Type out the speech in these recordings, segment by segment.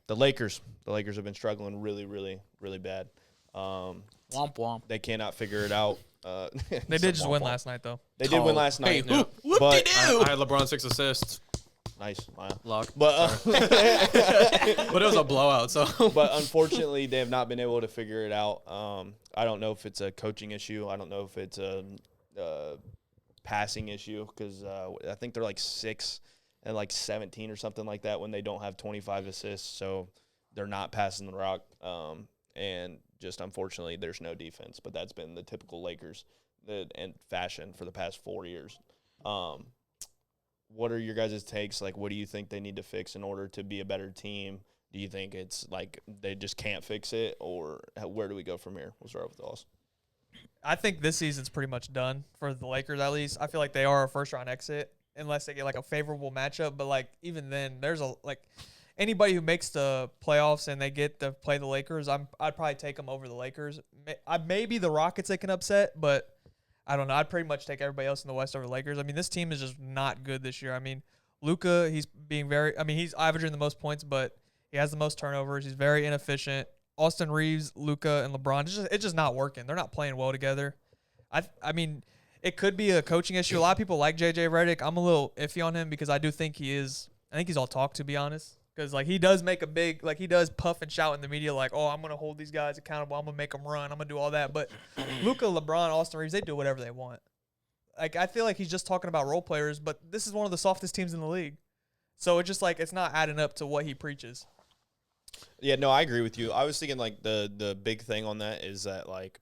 The Lakers have been struggling really, really, really bad. Womp womp. They cannot figure it out. They did just win last night, though. They did win last night. Hey, but I had LeBron 6 assists. nice, wow. Lock. But But it was a blowout, so. but unfortunately, they have not been able to figure it out. I don't know if it's a coaching issue. I don't know if it's a passing issue because I think they're like 6 and like 17 or something like that when they don't have 25 assists. So they're not passing the rock. And just unfortunately, there's no defense. But that's been the typical Lakers and fashion for the past 4 years. What are your guys' takes? Like, what do you think they need to fix in order to be a better team? Do you think it's like they just can't fix it, or where do we go from here? We'll start with Austin. I think this season's pretty much done for the Lakers, at least. I feel like they are a first-round exit unless they get, like, a favorable matchup. But, like, even then, there's anybody who makes the playoffs and they get to play the Lakers, I'd probably take them over the Lakers. Maybe the Rockets they can upset, but I don't know. I'd pretty much take everybody else in the West over the Lakers. I mean, this team is just not good this year. I mean, Luka, he's averaging the most points, but he has the most turnovers. He's very inefficient. Austin Reeves, Luka, and LeBron, it's just not working. They're not playing well together. I mean, it could be a coaching issue. A lot of people like J.J. Redick. I'm a little iffy on him because I do think he's all talk, to be honest. Because, like, he does make he does puff and shout in the media like, oh, I'm going to hold these guys accountable. I'm going to make them run. I'm going to do all that. But Luka, LeBron, Austin Reeves, they do whatever they want. Like, I feel like he's just talking about role players, but this is one of the softest teams in the league. So it's just like it's not adding up to what he preaches. Yeah, no, I agree with you. I was thinking, like, the big thing on that is that, like,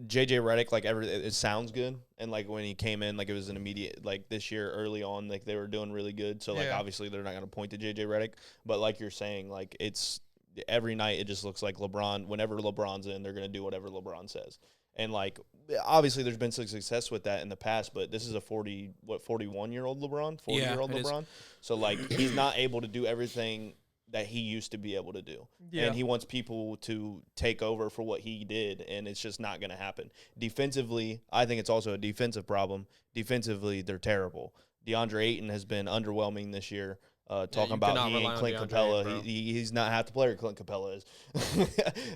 J.J. Redick, like, it sounds good. And, like, when he came in, like, it was an immediate, like, this year early on, like, they were doing really good. So, like, obviously they're not going to point to J.J. Redick. But, like you're saying, like, it's every night it just looks like LeBron, whenever LeBron's in, they're going to do whatever LeBron says. And, like, obviously there's been some success with that in the past, but this is a 41-year-old LeBron? 40-year-old LeBron? So, like, he's not able to do everything that he used to be able to do. Yeah. And he wants people to take over for what he did, and it's just not going to happen. Defensively, I think it's also a defensive problem. Defensively, they're terrible. DeAndre Ayton has been underwhelming this year. Talking about he ain't Clint Capella. He's not half the player Clint Capella is.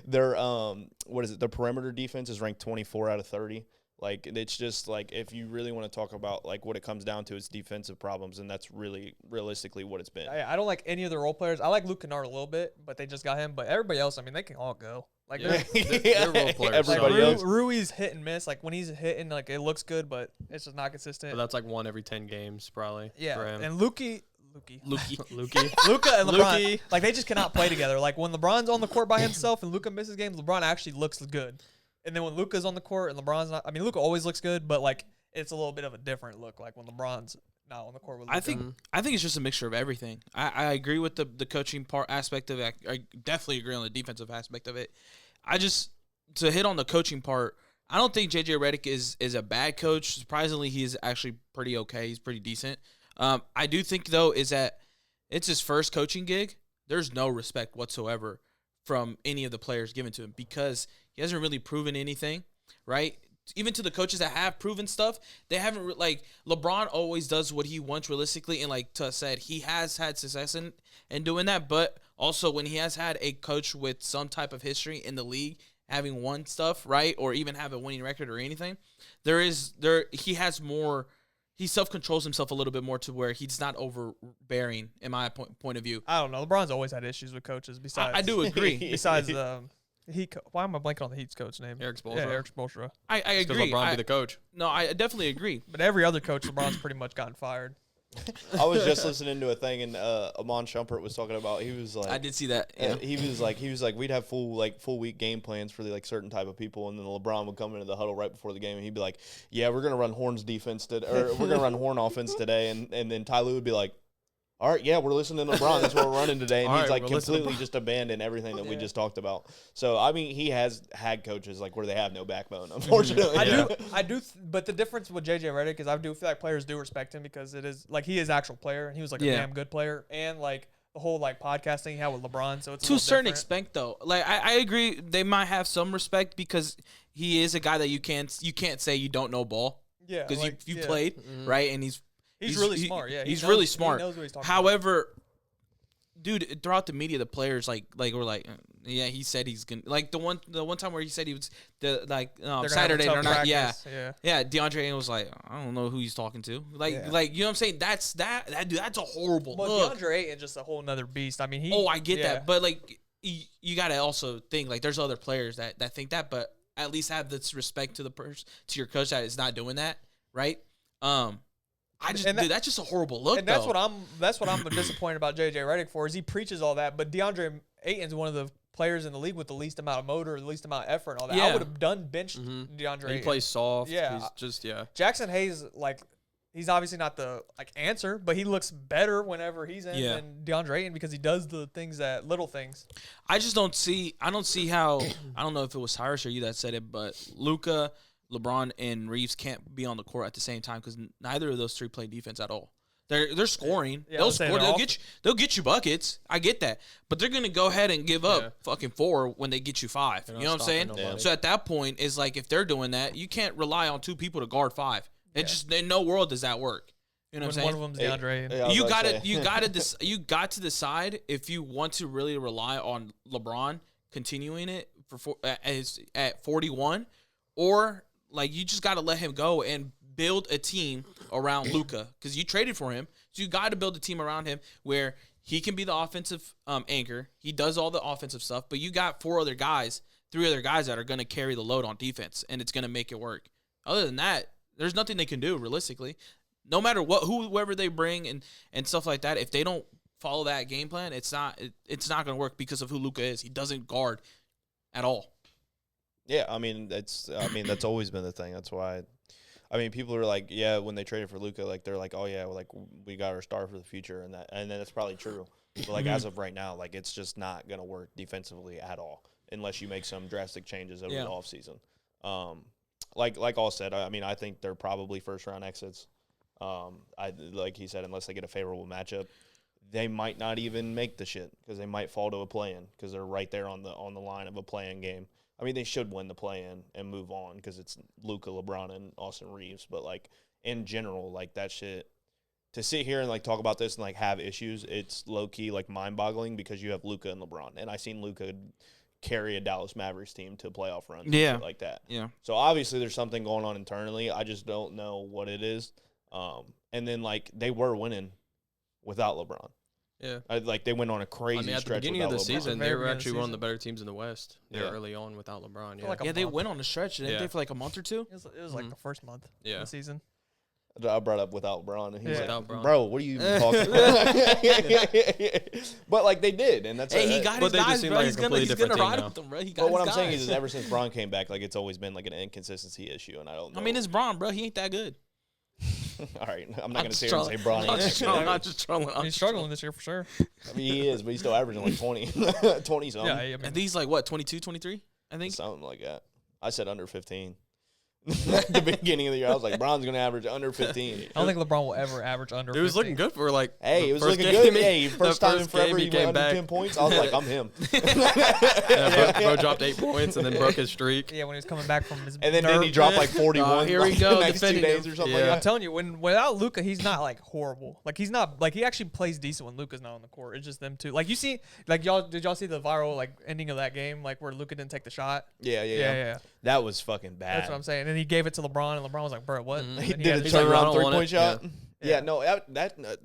Their their perimeter defense is ranked 24 out of 30. Like, it's just, like, if you really want to talk about, like, what it comes down to, it's defensive problems, and that's really, realistically, what it's been. I don't like any of the role players. I like Luke Kennard a little bit, but they just got him. But everybody else, I mean, they can all go. Like, they're role players. Everybody else. Rui's hit and miss. Like, when he's hitting, like, it looks good, but it's just not consistent. But that's, like, 1 every 10 games, probably. Yeah, for him. and Luka and LeBron, like, they just cannot play together. Like, when LeBron's on the court by himself and Luka misses games, LeBron actually looks good. And then when Luka's on the court and LeBron's not, I mean, Luka always looks good, but, like, it's a little bit of a different look, like, when LeBron's not on the court with Luka. I think it's just a mixture of everything. I agree with the coaching aspect of it. I definitely agree on the defensive aspect of it. To hit on the coaching part, I don't think J.J. Redick is a bad coach. Surprisingly, he is actually pretty okay. He's pretty decent. I do think, though, is that it's his first coaching gig. There's no respect whatsoever from any of the players given to him because he hasn't really proven anything, right? Even to the coaches that have proven stuff, they haven't, like, LeBron always does what he wants realistically, and like Tuss said, he has had success in doing that, but also when he has had a coach with some type of history in the league, having won stuff, right, or even have a winning record or anything, he has more. He self-controls himself a little bit more to where he's not overbearing, in my point of view. I don't know. LeBron's always had issues with coaches. Besides, I do agree. Besides, why am I blanking on the Heat's coach name? Erik Spoelstra. Yeah, Erik Spoelstra. I agree. LeBron be the coach. No, I definitely agree. But every other coach, LeBron's pretty much gotten fired. I was just listening to a thing, and Amon Shumpert was talking about. He was like, I did see that. Yeah. He was like, we'd have full week game plans for the, like, certain type of people, and then LeBron would come into the huddle right before the game, and he'd be like, yeah, we're gonna run Horn's defense today, or we're gonna run Horn offense today, and then Ty Lue would be like, all right, yeah, we're listening to LeBron. That's what we're running today. And he's, like, completely just abandoned everything that we just talked about. So, I mean, he has had coaches, like, where they have no backbone, unfortunately. I do. But the difference with J.J. Redick is I do feel like players do respect him because it is, like, he is an actual player, and he was, like, a damn good player. And, like, the whole, like, podcasting he had with LeBron, so it's to a certain extent, though. Like, I agree they might have some respect because he is a guy that you can't say you don't know ball. Yeah. Because you played, right? And He's really smart, yeah. He's really smart. He knows what he's talking However, dude, throughout the media, the players were like, yeah, he said he's gonna like the one time where he said he was They're gonna have a Saturday tough they're not, practice, yeah. DeAndre Ayton was like, I don't know who he's talking to, like you know what I'm saying? That's dude, that's a horrible But look. DeAndre Ayton just a whole nother beast. I mean, I get that, but like you gotta also think like there's other players that think that, but at least have this respect to the person, to your coach that is not doing that, right? Dude, that's just a horrible look. And that's what I'm disappointed about JJ Redick for, is he preaches all that, but DeAndre Ayton's one of the players in the league with the least amount of motor, the least amount of effort, and all that. I Yeah. would have benched DeAndre He Ayton. plays soft. Yeah. He's just Jackson Hayes, like, he's obviously not the answer, but he looks better whenever he's in than DeAndre Ayton because he does the things little things. I don't see how I don't know if it was Cyrus or you that said it, but Luka, LeBron, and Reeves can't be on the court at the same time because neither of those three play defense at all. They're scoring. Yeah, They'll I'm saying score. they're They'll get you buckets. I get that, but they're gonna go ahead and give up fucking 4 when they get you 5. They're You not know what I'm saying? stopping nobody. So at that point, it's like if they're doing that, you can't rely on 2 people to guard 5. It just in no world does that work. You know what I'm When saying? one of them's DeAndre Ayton. Yeah, I was about to say. You got to decide if you want to really rely on LeBron continuing it at 41, or like you just got to let him go and build a team around Luka because you traded for him. So you got to build a team around him where he can be the offensive anchor. He does all the offensive stuff, but you got 3 other guys that are going to carry the load on defense, and it's going to make it work. Other than that, there's nothing they can do realistically. No matter whoever they bring and stuff like that, if they don't follow that game plan, it's not going to work because of who Luka is. He doesn't guard at all. Yeah, I mean that's always been the thing. That's why, I mean, people are like, yeah, when they traded for Luka, like they're like, oh yeah, like we got our star for the future, and then it's probably true. But like as of right now, like it's just not gonna work defensively at all unless you make some drastic changes over the offseason. Like all said, I mean, I think they're probably first round exits. Like he said, unless they get a favorable matchup, they might not even make the shit because they might fall to a play-in because they're right there on the line of a play-in game. I mean, they should win the play-in and move on because it's Luka, LeBron, and Austin Reeves. But like in general, like that shit, to sit here and like talk about this and like have issues, it's low key like mind boggling because you have Luka and LeBron, and I seen Luka carry a Dallas Mavericks team to playoff runs, and shit like that. Yeah. So obviously there's something going on internally. I just don't know what it is. And then like they were winning without LeBron. Yeah. Like they went on a crazy I mean, at the stretch beginning of without the LeBron. season, Very they were beginning of the actually one of season. the better teams in the West. They Yeah. were early on without LeBron. Yeah. like a Yeah, they month. went on a stretch, didn't Yeah. they, for like a month or 2? It was like the first month of Yeah. the season. I brought up without LeBron, and he's Yeah. like, Without Bron. "Bro, what are you even talking about?" But like they did, and that's He got But his they just guys, seem bro. like a He's gonna completely different team ride now. with them, bro. He got But what his I'm saying guys. is, ever since Bron came back, like it's always been like an inconsistency issue, and I don't know. I mean, it's Braun, bro. He ain't that good. all right. I'm not gonna just sit here and say trolling. Bron. I'm just trolling. I'm just trolling. He's struggling this year for sure. I mean, he is, but he's still averaging like 20, 20 something, Yeah, I mean, And he's like, what, 22, 23? I think. something like that. I said under 15. At the beginning of the year, I was like, Bron's gonna average under 15. I don't think LeBron will ever average under. It was 15. looking good for like. Hey, the it was first looking game good. Hey, the first time in forever game he went under 10 points. I was like, I'm him. Yeah, bro dropped 8 points and then broke his streak. Yeah, when he was coming back from his And then he dropped like 41 here we like, go, the next 2 defending days him. or something Yeah. I'm like that. telling you, without Luka, he's not like horrible. Like he's not like he actually plays decent when Luka's not on the court. It's just them two. Like you see, like did y'all see the viral like ending of that game, like where Luka didn't take the shot? Yeah. That was fucking bad. That's what I'm saying. And he gave it to LeBron, and LeBron was like, "Bro, what?" Mhm. And He had did a his- like, "I turnaround don't want 3-point it." shot. Yeah. Yeah, no,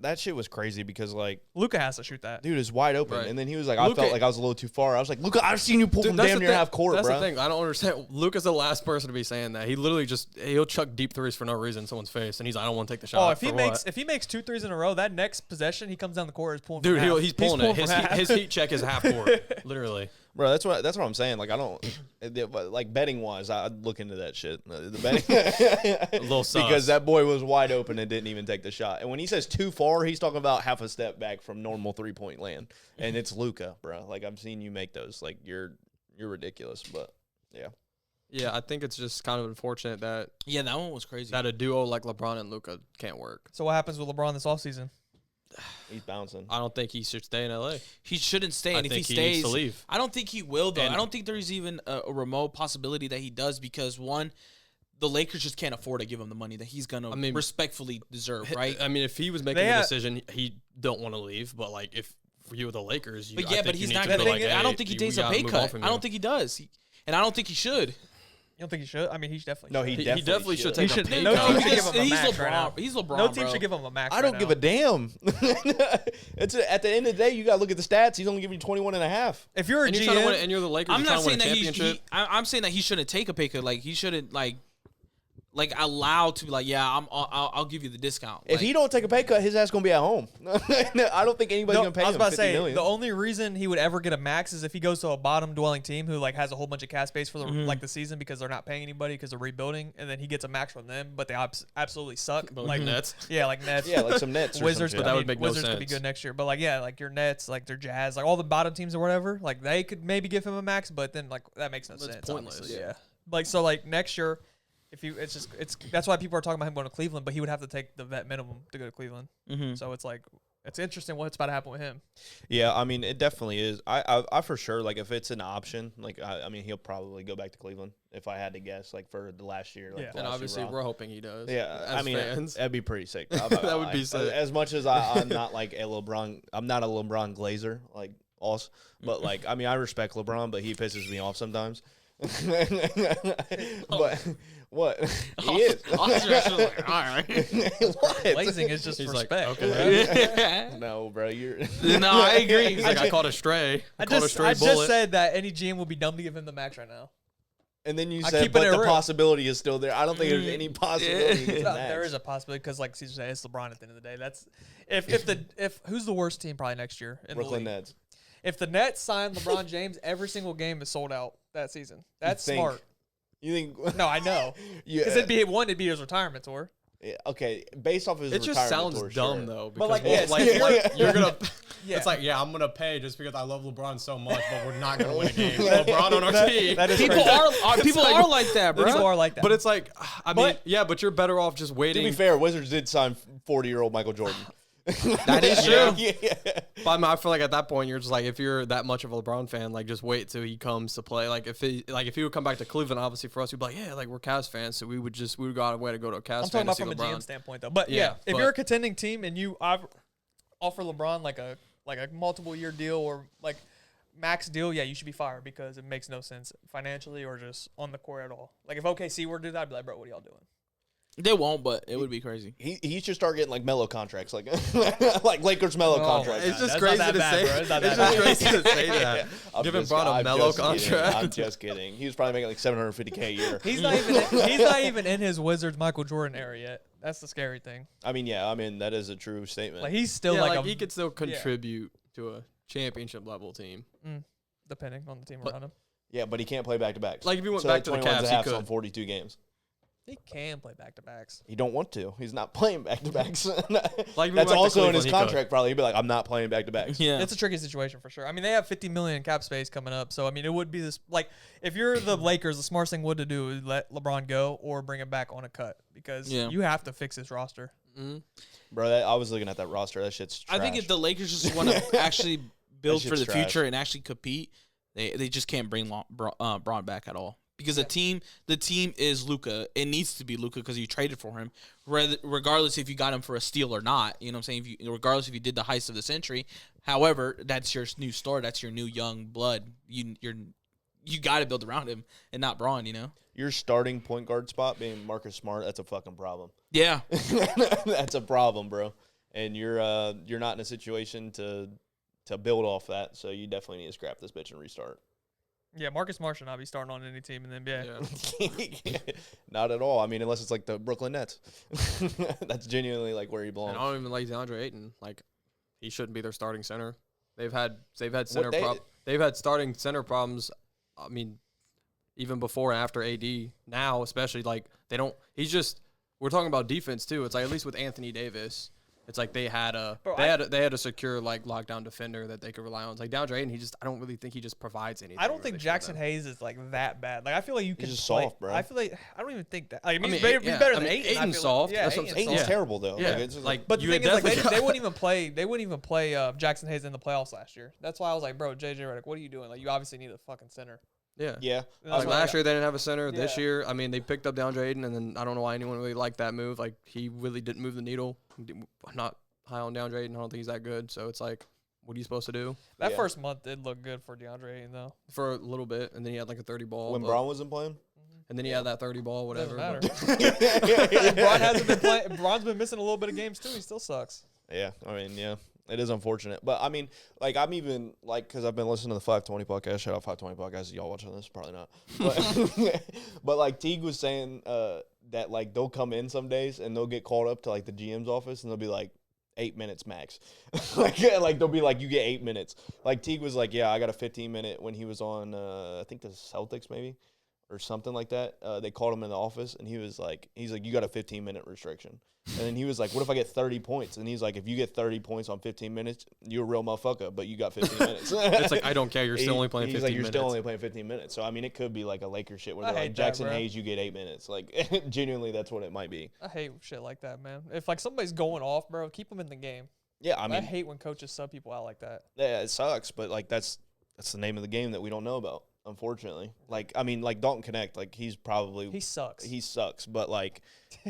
that shit was crazy because like, Luka has to shoot that. dude is wide open, Right. and then he was like, I Luka- felt like I was a little too far. I was like, look, I've seen you pull Dude, from that's damn the near thing- half court, That's bro. the thing. I don't understand. Luka's the last person to be saying that. He literally he'll chuck deep threes for no reason in someone's face, and he's like, I don't want to take the shot. Oh, if he for makes what? if he makes 2 threes in a row, that next possession he comes down the court is pulling. Dude, from half. he's pulling it. from half. His heat check is half court, literally. Bro, that's what I'm saying. Like I don't, like betting wise, I'd look into that shit. The betting, A little sus. because that boy was wide open and didn't even take the shot. And when he says too far, he's talking about half a step back from normal 3-point land. And it's Luka, bro. Like I've seen you make those. Like you're ridiculous. But yeah, Yeah, I think it's just kind of unfortunate that Yeah, that one was crazy. a duo like LeBron and Luka can't work. So what happens with LeBron this offseason? he's bouncing. I don't think he should stay in LA. He shouldn't stay, I and if he think he needs stays, to leave. I don't think he will. Though And- I don't think there's even a remote possibility that he does because one, the Lakers just can't afford to give him the money that he's gonna respectfully deserve, right? I mean, if he was making They the had- decision, he don't want to leave. But like, if for you, the Lakers. But I yeah, think but you he's need not to gonna. be like, I don't hey, think he we takes a gotta pay move on cut. from I don't you. think he does, and I don't think he should. You don't think he should? I mean, he definitely. No, should. he He definitely should He take a should- pay no cut. team should because give him a he's max LeBron. right now. He's LeBron. No team bro. should give him a max. I don't right give now. a damn. At the end of the day, you got to look at the stats. He's only giving you 21 and a half. If you're a And you're trying to win, GM, and you're the Lakers. I'm you're not trying to saying win a that championship. I'm saying that he shouldn't take a pay cut. Like he shouldn't like allowed to be like, yeah, I'll give you the discount. If Like, he don't take a pay cut, his ass gonna be at home. I don't think anybody's no, gonna pay I was him about to 50 say million. the only reason he would ever get a max is if he goes to a bottom dwelling team who like has a whole bunch of cap space for the like the season because they're not paying anybody because they're rebuilding, and then he gets a max from them, but they absolutely suck. But Like Nets. yeah, like Nets. Yeah, like some Nets or some Wizards, shit. but that I would mean, make no Wizards could be sense. good next year. But like yeah, like your Nets, like their Jazz, like all the bottom teams or whatever, like they could maybe give him a max, but then like that makes no That's sense. pointless. Obviously. Yeah. Like so like next year, if you it's that's why people are talking about him going to Cleveland, but he would have to take the vet minimum to go to Cleveland. Mhm. So it's like it's interesting what's about to happen with him. Yeah, I mean, it definitely is. I for sure, like, if it's an option, like, I mean, he'll probably go back to Cleveland if I had to guess, like, for the last year. Like, Yeah. the And last obviously, year we're hoping he does. yeah, as I mean, fans. that'd be pretty sick. That would be sick. As much as I'm not like a LeBron, I'm not a LeBron Glazer, like, us, but, like, I mean, I respect LeBron, but he pisses me off sometimes. But what he is? Oscar actually was like, all right. What? Blazing is just He's like, respect. okay. No, bro, you're. No, I agree. He's like, I caught a stray. I caught a just stray I bullet. just said that any GM would be dumb to give him the max right now. And then you I said, keep but it the real. possibility is still there. I don't think there's any possibility. he gets No, maxed. there is a possibility because, like Caesar said, it's LeBron at the end of the day. That's if who's the worst team probably next year in Brooklyn the league? Nets. If the Nets sign LeBron James, every single game is sold out that season. That's think? smart. You think? No, I know. Yeah. Because it'd be his retirement tour. Yeah, okay, based off of his It just retirement sounds tour, dumb sure. though. But, Because like, well, yeah, like, it's- like, you're gonna. Yeah. It's like, yeah, I'm gonna pay just because I love LeBron so much, but we're not gonna win a game. LeBron on our team. That is People crazy. people are like that, bro. People are like that. But it's like, I mean, But- yeah, but you're better off just To waiting. be fair, Wizards did sign 40-year-old Michael Jordan. That is true. Yeah. But I mean, I feel like at that point, you're just like, if you're that much of a LeBron fan, like just wait till he comes to play. Like if he would come back to Cleveland, obviously for us, we'd be like, yeah, like we're Cavs fans, so we would go out of way to go to a Cavs I'm fan talking to about see from a LeBron. GM standpoint, though. But Yeah, yeah, if but- you're a contending team and you offer LeBron like a multiple year deal or like max deal, yeah, you should be fired because it makes no sense financially or just on the court at all. Like if OKC were to do that, I'd be like, bro, what are y'all doing? They won't, but it would be crazy. He should start getting like mellow contracts, like like Lakers mellow Oh, contracts. It's just That's not crazy that to bad, say. bro. It's not It's that just bad. crazy to say that. I'm Giving just- Bron a I'm mellow just kidding. I'm contract. just kidding. He was probably making like $750K a year. He's not even in his Wizards Michael Jordan era yet. That's the scary thing. I mean, yeah, I mean that is a true statement. Like he's still Yeah, like, like a, he could still contribute to a championship level team. depending on the team But- around him. yeah, but he can't play back to backs. Like if he went so back like to the 21 Cavs, and a he half could. on 42 games. He can play back to backs. He don't want to. He's not playing back to backs. Like, if he went back That's to also in his Cleveland, he could. contract. Probably he'd be like, I'm not playing back to backs. Yeah. It's a tricky situation for sure. I mean, they have $50 million in cap space coming up, so I mean, it would be this like if you're the Lakers, the smartest thing would to do is let LeBron go or bring him back on a cut because Yeah. you have to fix this roster. Bro, I was looking at that roster. That shit's trash. I think if the Lakers just want to actually build for shit's the trash. future and actually compete, they just can't bring Braun back at all. Because the team is Luka. It needs to be Luka because you traded for him, regardless if you got him for a steal or not. You know what I'm saying? Regardless if you did the heist of the century. However, that's your new star. That's your new young blood. You got to build around him and not Braun. You know? your starting point guard spot being Marcus Smart, that's a fucking problem. Yeah. That's a problem, bro. And you're not in a situation to build off that. So you definitely need to scrap this bitch and restart. Yeah, Marcus Smart should not be starting on any team in the NBA. Yeah. Not at all. I mean, unless it's like the Brooklyn Nets. That's genuinely like where he And belongs. I don't even like DeAndre Ayton. Like, he shouldn't be their starting center. They've had center they- they've had starting center problems. I mean, even before and after AD. Now, especially like they don't. He's just. We're talking about defense too. It's like at least with Anthony Davis, it's like they had a secure like lockdown defender that they could rely on. It's like DeAndre Ayton. I don't really think he just provides anything. I don't think really for Jackson them. Hayes is like that bad. Like I feel like you can just play- soft, bro. I feel like I don't even think that. Like, I mean, I he's mean, better, yeah, he's better I than mean, Ayton. I Ayton's feel soft. Like. Yeah, That's what I'm Ayton's saying. Ayton's soft. Yeah. terrible though. Yeah, it's just like But the you thing is, like, definitely- they wouldn't even play. They wouldn't even play Jackson Hayes in the playoffs last year. That's why I was like, bro, JJ Redick, what are you doing? Like, you obviously need a fucking center. Yeah. yeah. That's Like why- last year, they didn't have a center. This Yeah. year, I mean, they picked up DeAndre Ayton, and then I don't know why anyone really liked that move. Like, he really didn't move the needle. I'm not high on DeAndre Ayton. I don't think he's that good. So it's like, what are you supposed to do That Yeah. first month did look good for DeAndre Ayton, though. for a little bit, and then he had like a 30 ball, When but- Braun wasn't playing. and then he had that 30 ball, whatever. Doesn't but- matter. Bron hasn't been playing. Bron's been missing a little bit of games too. He still sucks. Yeah, I mean, yeah, it is unfortunate, but I mean, like, I'm even like, because I've been listening to the 520 podcast. Shout out 520 podcast. Y'all watching this? Probably not. But like Teague was saying that like they'll come in some days and they'll get called up to like the GM's office and they'll be like 8 minutes max. like they'll be like, you get 8 minutes. Like Teague was like, yeah, I got a 15-minute when he was on I think the Celtics maybe or something like that. They called him in the office and he's like, you got a 15-minute restriction. And then he was like, what if I get 30 points? And he's like, if you get 30 points on 15 minutes, you're a real motherfucker, but you got 15 minutes. It's like, I don't care. You're still only playing 15 He's like, you're minutes. still only playing 15 minutes. So, I mean, it could be like a Lakers shit where I they're hate like, that, Jackson bro. Hayes, you get 8 minutes. Like, genuinely, that's what it might be. I hate shit like that, man. If like somebody's going off, bro, keep them in the game. Yeah, I I mean, hate when coaches sub people out like that. yeah, it sucks, but like that's the name of the game that we don't know about, unfortunately. Like, I mean, like Dalton Connect, like he's probably He sucks. he sucks, but like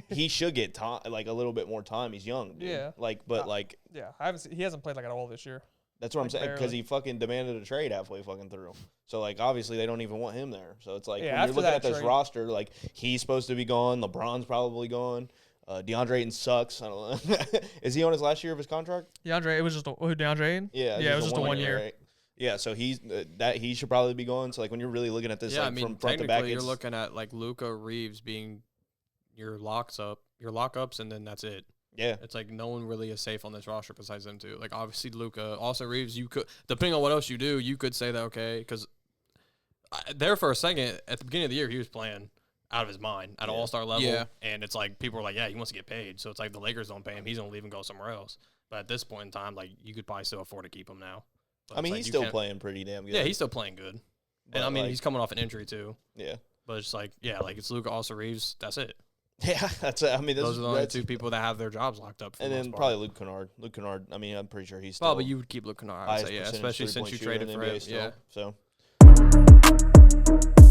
he should get time, like a little bit more time. He's young, dude. Yeah. Like, but Uh, like yeah, I haven't. He hasn't played like at all this year. that's what I'm like, saying because barely. he fucking demanded a trade halfway fucking through. So like obviously they don't even want him there. So it's like Yeah, when you're after looking that at this trade- roster, like he's supposed to be gone. LeBron's probably gone. DeAndre Ayton sucks. I don't know. Is he on his last year of his contract? DeAndre, it was just who DeAndre Ayton? Yeah, Yeah, it was just a 1 year. right? Yeah, so he's that he should probably be gone. So like when you're really looking at this, Yeah, like I mean, from front to back, technically, you're it's, looking at like Luka Reeves being your lockups, and then that's it. yeah, It's like no one really is safe on this roster besides them two. Like obviously Luka, also Reeves. You could, depending on what else you do, you could say that okay, because there for a second at the beginning of the year he was playing out of his mind at an Yeah. all-star level, Yeah. and it's like people were like, yeah, he wants to get paid, so it's like the Lakers don't pay him, he's gonna leave and go somewhere else. But at this point in time, like you could probably still afford to keep him now. But I it's mean like, he's you still can't- playing pretty damn good. Yeah, he's still playing good, But, and I mean like, he's coming off an injury too. yeah, But it's like, yeah, like it's Luka, also Reeves. That's it. yeah. That's it. I mean, Those are the only that's, two people that have their jobs locked up. For and the then most probably part. Luke Kennard. Luke Kennard. I mean, I'm pretty sure he's still Probably you would keep Luke Kennard. I would highest say, yeah, percentage especially since you three-point shooter traded in for the him. NBA Yeah. still. So.